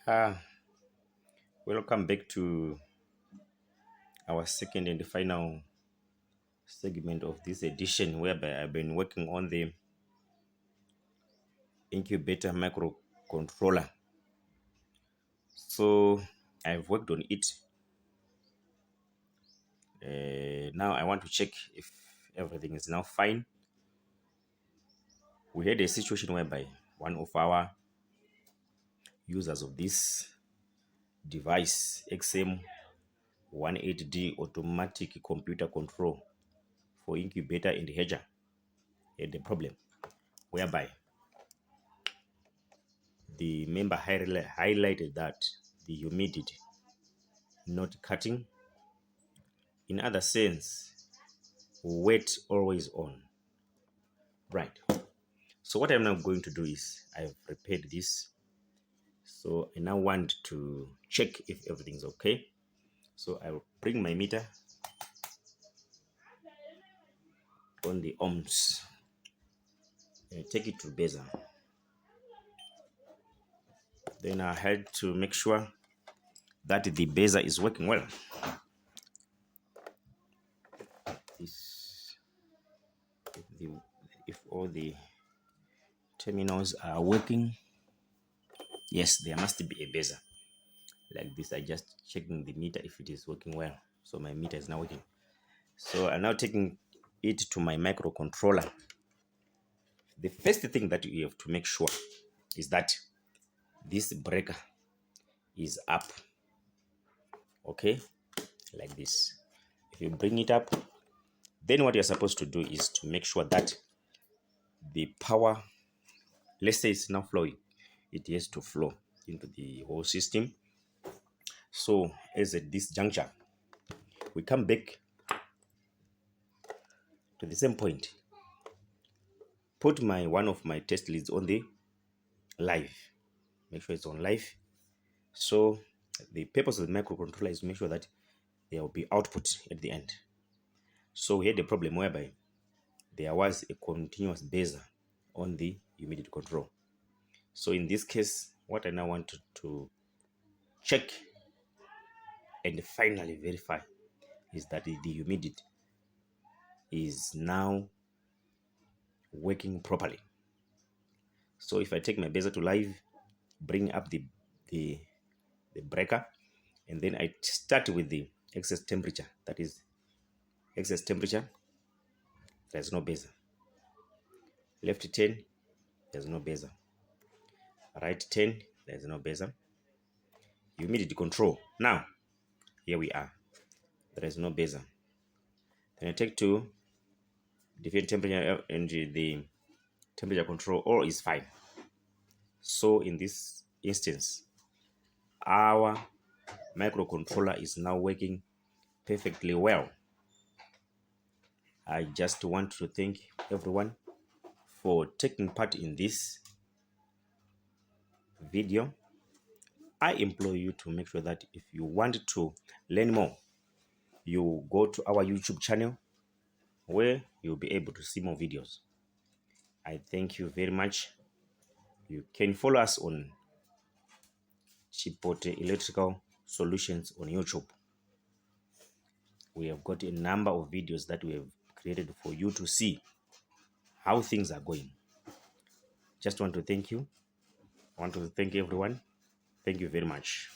Uh, Welcome back to our second and final segment of this edition, whereby I've been working on the incubator microcontroller. So I've worked on it. Now I want to check if everything is now fine. We had a situation whereby one of our users of this device, XM18D automatic computer control for Incubator and Hatcher, had a problem whereby the member highlighted that the humidity not cutting. In other sense, wet always on. Right. So what I'm now going to do is I've prepared this. So I now want to check if everything's okay. So I'll bring my meter on the ohms and take it to buzzer. Then I had to make sure that the buzzer is working well. If all the terminals are working, yes, there must be a buzzer. Like this, I just checking the meter if it is working well. So my meter is now working. So I'm now taking it to my microcontroller. The first thing that you have to make sure is that this breaker is up. Okay, like this. If you bring it up, then what you're supposed to do is to make sure that the power, let's say it's now flowing, it has to flow into the whole system. So as at this juncture, we come back to the same point. Put one of my test leads on the live. Make sure it's on live. So the purpose of the microcontroller is to make sure that there will be output at the end. So we had a problem whereby there was a continuous buzzer on the humidity control. So in this case, what I now want to check and finally verify is that the humidity is now working properly. So if I take my buzzer to live, bring up the breaker, and then I start with the excess temperature. That is excess temperature. There's no buzzer. Left 10, there's no buzzer. Right 10, there's no buzzer. Humidity control. Now, here we are. There is no buzzer. Then I take to different temperature and the temperature control, all is fine. So in this instance, our microcontroller is now working perfectly well. I just want to thank everyone for taking part in this video. I implore you to make sure that if you want to learn more, you go to our YouTube channel where you'll be able to see more videos. I thank you very much. You can follow us on Chipote Electrical Solutions on YouTube. We have got a number of videos that we have created for you to see how things are going. Just want to thank you. I want to thank everyone. Thank you very much.